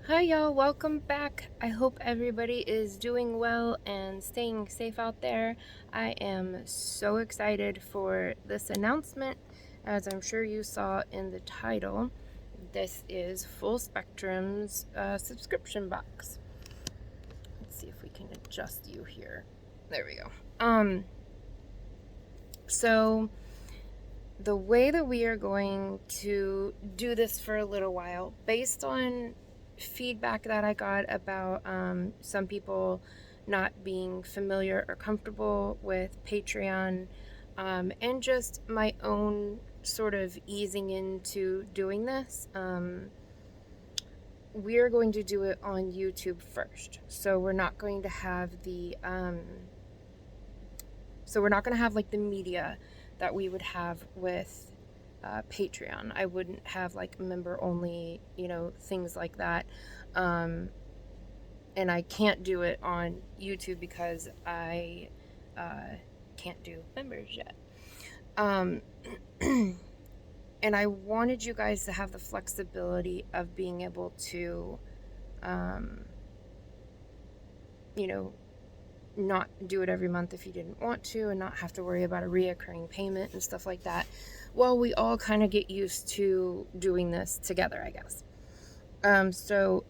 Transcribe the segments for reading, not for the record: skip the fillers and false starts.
Hi y'all, welcome back. I hope everybody is doing well and staying safe out there. I am so excited for this announcement. As I'm sure you saw in the title, this is Full Spectrum's subscription box. Let's see if we can adjust you here. There we go. So the way that we are going to do this for a little while, based on feedback that I got about some people not being familiar or comfortable with Patreon, and just my own sort of easing into doing this, we are going to do it on YouTube first. So we're not going to have like the media that we would have with Patreon. I wouldn't have like member only, things like that. And I can't do it on YouTube because I can't do members yet. And I wanted you guys to have the flexibility of being able to, not do it every month if you didn't want to, and not have to worry about a reoccurring payment and stuff like that. Well, we all kind of get used to doing this together, I guess. So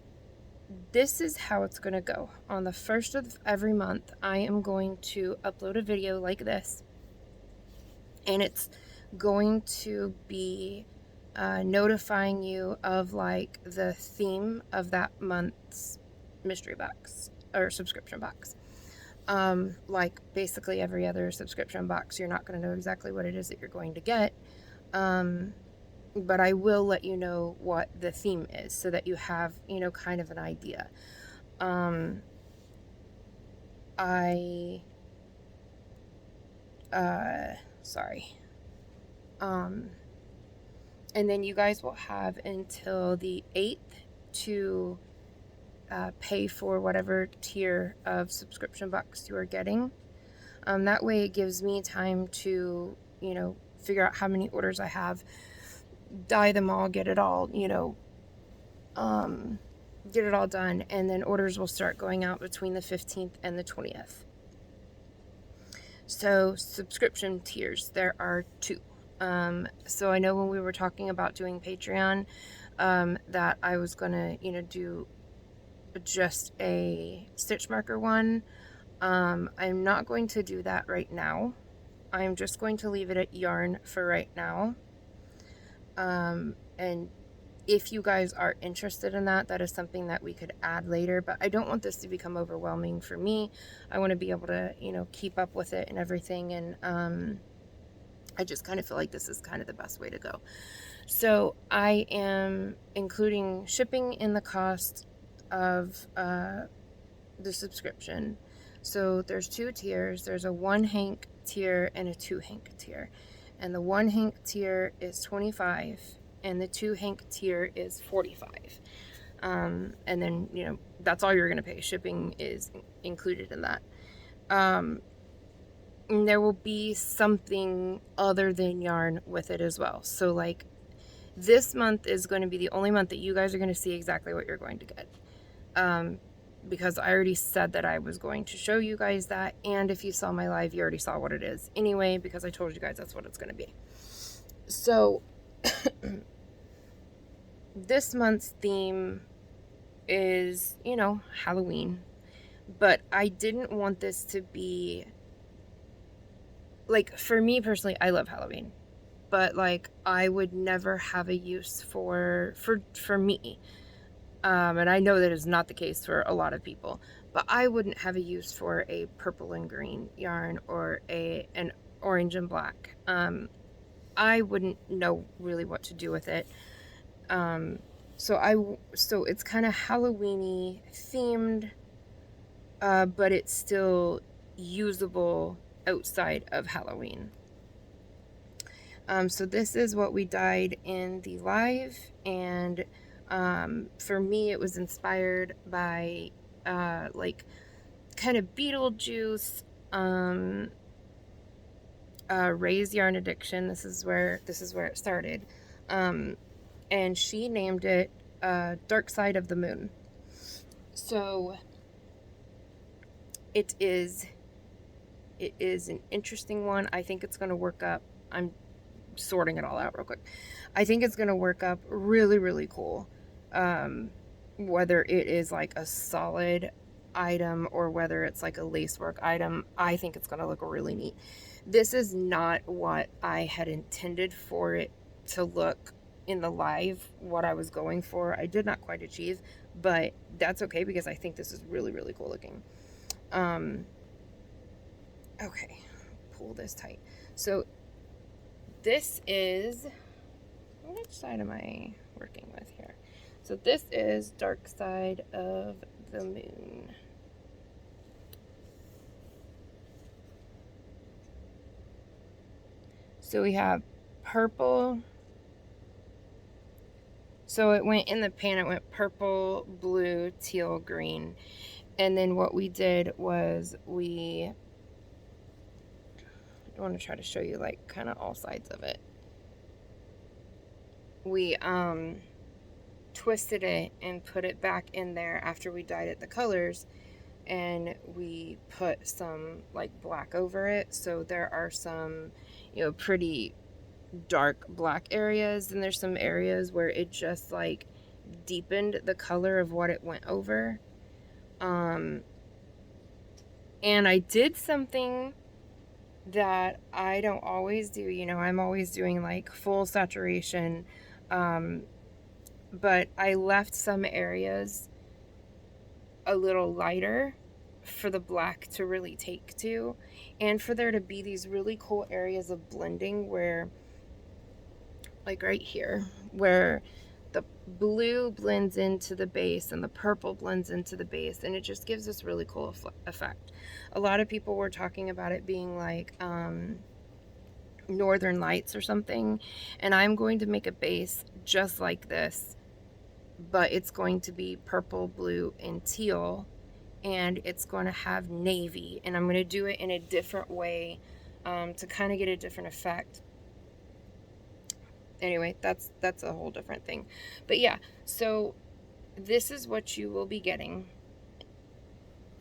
this is how it's going to go. On the first of every month, I am going to upload a video like this, and it's going to be notifying you of like the theme of that month's mystery box or subscription box. Like basically every other subscription box, you're not going to know exactly what it is that you're going to get. But I will let you know what the theme is so that you have, kind of an idea. Sorry. And then you guys will have until the 8th to pay for whatever tier of subscription box you are getting. That way it gives me time to, figure out how many orders I have, dye them all, get it all, get it all done, and then orders will start going out between the 15th and the 20th. So subscription tiers, there are two. So I know when we were talking about doing Patreon, that I was gonna, do just a stitch marker one. I'm not going to do that right now. I'm just going to leave it at yarn for right now. And if you guys are interested in that, that is something that we could add later, but I don't want this to become overwhelming for me. I want to be able to, keep up with it and everything. And, I just kind of feel like this is kind of the best way to go. So I am including shipping in the cost of, the subscription. So there's two tiers. There's a 1 hank tier and a 2 hank tier. And the 1 hank tier is $25 and the 2 hank tier is $45. And then, that's all you're going to pay. Shipping is included in that. And there will be something other than yarn with it as well. So like this month is going to be the only month that you guys are going to see exactly what you're going to get. Because I already said that I was going to show you guys that, and if you saw my live, you already saw what it is anyway, because I told you guys that's what it's going to be. So this month's theme is, Halloween, but I didn't want this to be, like, for me personally, I love Halloween, but like I would never have a use for me. And I know that is not the case for a lot of people, but I wouldn't have a use for a purple and green yarn or an orange and black. I wouldn't know really what to do with it. So it's kind of Halloween-y themed, but it's still usable outside of Halloween. So this is what we dyed in the live, and for me, it was inspired by, like, kind of Beetlejuice, Ray's Yarn Addiction. This is where it started. And she named it, Dark Side of the Moon. So it is an interesting one. I think it's going to work up. I'm sorting it all out real quick. I think it's going to work up really, really cool. Whether it is like a solid item or whether it's like a lacework item, I think it's going to look really neat. This is not what I had intended for it to look in the live, what I was going for. I did not quite achieve, but that's okay because I think this is really, really cool looking. Okay, pull this tight. So this is, which side am I working with here? So this is Dark Side of the Moon. So we have purple. So it went in the pan, it went purple, blue, teal, green. And then what we did was I want to try to show you like kind of all sides of it. We twisted it and put it back in there after we dyed it the colors, and we put some like black over it. So there are some, pretty dark black areas, and there's some areas where it just like deepened the color of what it went over. And I did something that I don't always do. I'm always doing like full saturation, but I left some areas a little lighter for the black to really take to, and for there to be these really cool areas of blending where, like right here, where the blue blends into the base and the purple blends into the base, and it just gives this really cool effect. A lot of people were talking about it being like Northern Lights or something, and I'm going to make a base just like this, but it's going to be purple, blue, and teal, and it's going to have navy, and I'm going to do it in a different way to kind of get a different effect. Anyway, that's a whole different thing. But yeah, so this is what you will be getting.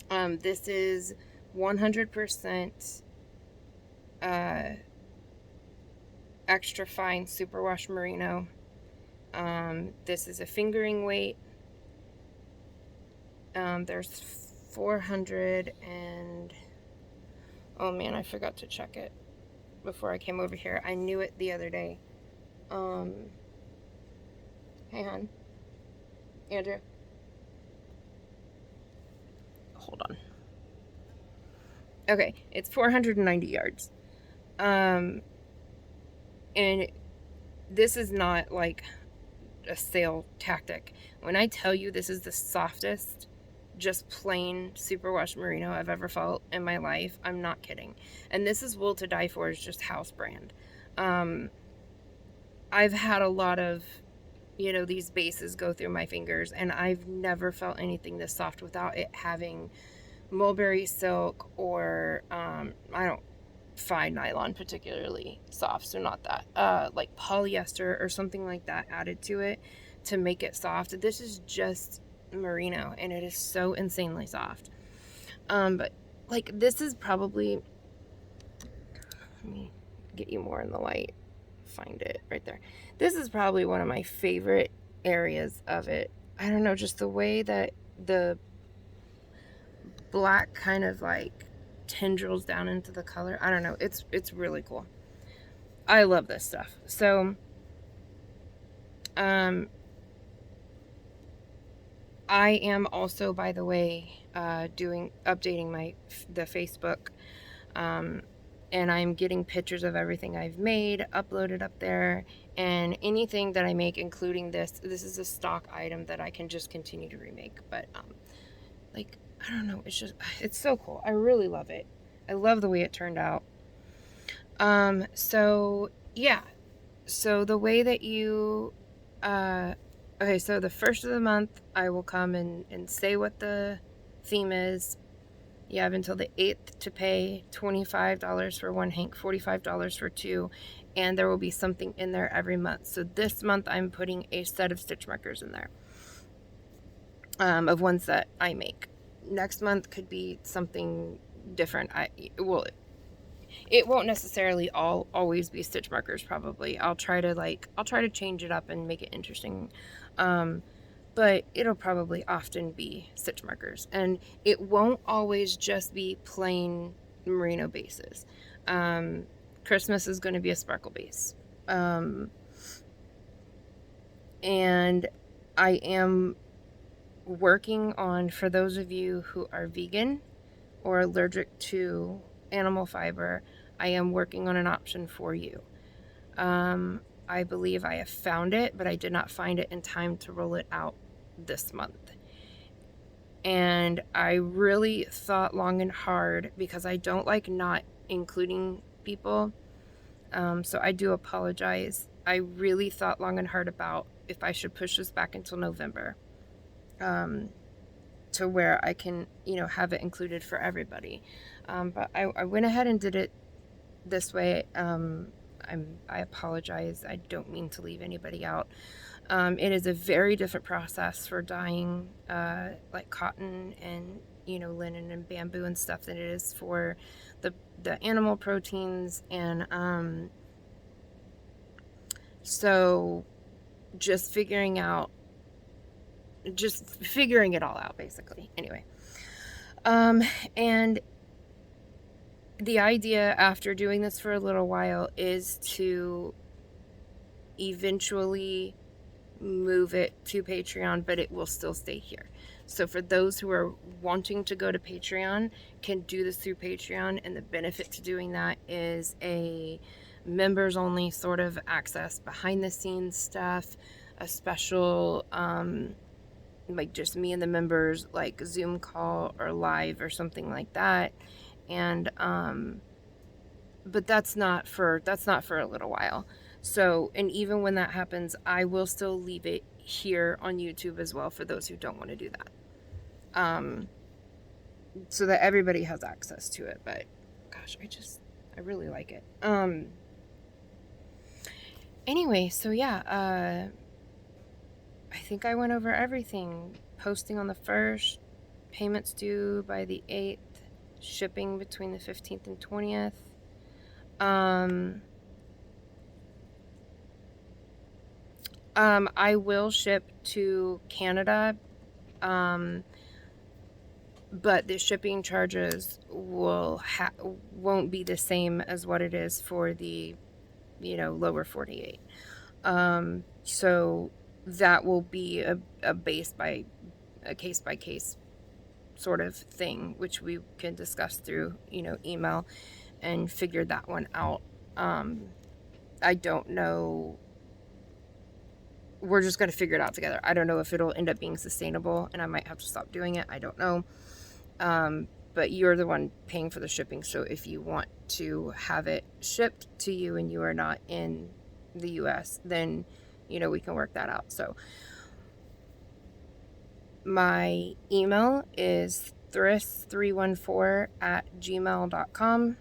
This is 100% extra fine superwash merino. This is a fingering weight. There's 400 and, oh man, I forgot to check it before I came over here. I knew it the other day. Hey hon, Andrew, hold on. Okay, it's 490 yards. And this is not like a sale tactic. When I tell you this is the softest, just plain superwash merino I've ever felt in my life, I'm not kidding. And this is Wool to Die For, is just house brand. I've had a lot of, these bases go through my fingers, and I've never felt anything this soft without it having mulberry silk or, I don't find nylon particularly soft, so not that, like polyester or something like that added to it to make it soft. This is just merino, and it is so insanely soft. But like, this is probably, let me get you more in the light, find it right there. This is probably one of my favorite areas of it. I don't know, just the way that the black kind of like tendrils down into the color. I don't know, it's really cool. I love this stuff. So I am also, by the way, updating the Facebook, and I'm getting pictures of everything I've made uploaded up there, and anything that I make, including this is a stock item that I can just continue to remake. But like, I don't know, it's so cool. I really love it. I love the way it turned out. So yeah, so the way that you okay, so the first of the month I will come and say what the theme is. You have until the 8th to pay $25 for one hank, $45 for two, and there will be something in there every month. So this month I'm putting a set of stitch markers in there. of ones that I make. Next month could be something different. It won't necessarily always be stitch markers. Probably I'll try to change it up and make it interesting. Um, but it'll probably often be stitch markers, and it won't always just be plain merino bases. Um, Christmas is going to be a sparkle base. And I am working on, for those of you who are vegan or allergic to animal fiber, I am working on an option for you. I believe I have found it, but I did not find it in time to roll it out this month. And I really thought long and hard, because I don't like not including people. So I do apologize. I really thought long and hard about if I should push this back until November, to where I can, have it included for everybody. But I went ahead and did it this way. I apologize. I don't mean to leave anybody out. It is a very different process for dyeing like cotton and linen and bamboo and stuff than it is for the animal proteins. And so just figuring it all out, basically. Anyway, and the idea after doing this for a little while is to eventually move it to Patreon, but it will still stay here. So for those who are wanting to go to Patreon, can do this through Patreon, and the benefit to doing that is a members only sort of access, behind the scenes stuff, a special like just me and the members, like Zoom call or live or something like that. And but that's not for a little while. So, and even when that happens, I will still leave it here on YouTube as well for those who don't want to do that. So that everybody has access to it. But gosh, I really like it. Anyway, so yeah, I think I went over everything. Posting on the 1st, payments due by the 8th, shipping between the 15th and 20th. I will ship to Canada, but the shipping charges won't be the same as what it is for the, lower 48. So that will be a case by case sort of thing, which we can discuss through, email and figure that one out. I don't know. We're just going to figure it out together. I don't know if it'll end up being sustainable, and I might have to stop doing it. I don't know. But you're the one paying for the shipping. So if you want to have it shipped to you and you are not in the US, then, we can work that out. So my email is thriss314@gmail.com,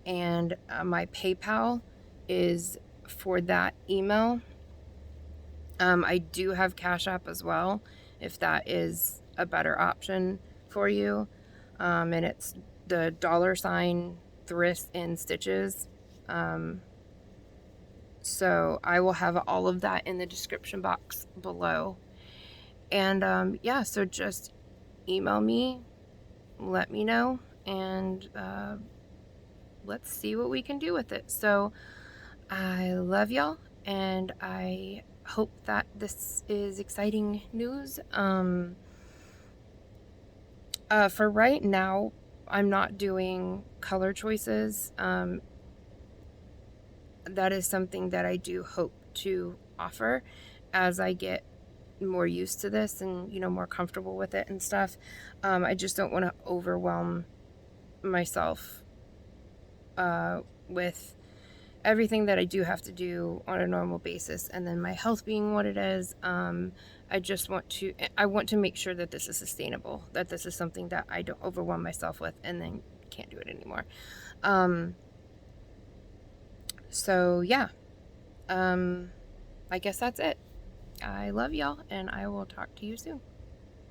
and my PayPal is for that email. I do have Cash App as well, if that is a better option for you. And it's the $ Thriss in Stitches. So I will have all of that in the description box below. And yeah, so just email me, let me know, and let's see what we can do with it. So I love y'all, and I hope that this is exciting news. For right now, I'm not doing color choices. That is something that I do hope to offer as I get more used to this and, more comfortable with it and stuff. I just don't want to overwhelm myself with everything that I do have to do on a normal basis, and then my health being what it is. I want to make sure that this is sustainable, that this is something that I don't overwhelm myself with and then can't do it anymore. So yeah, I guess that's it. I love y'all, and I will talk to you soon.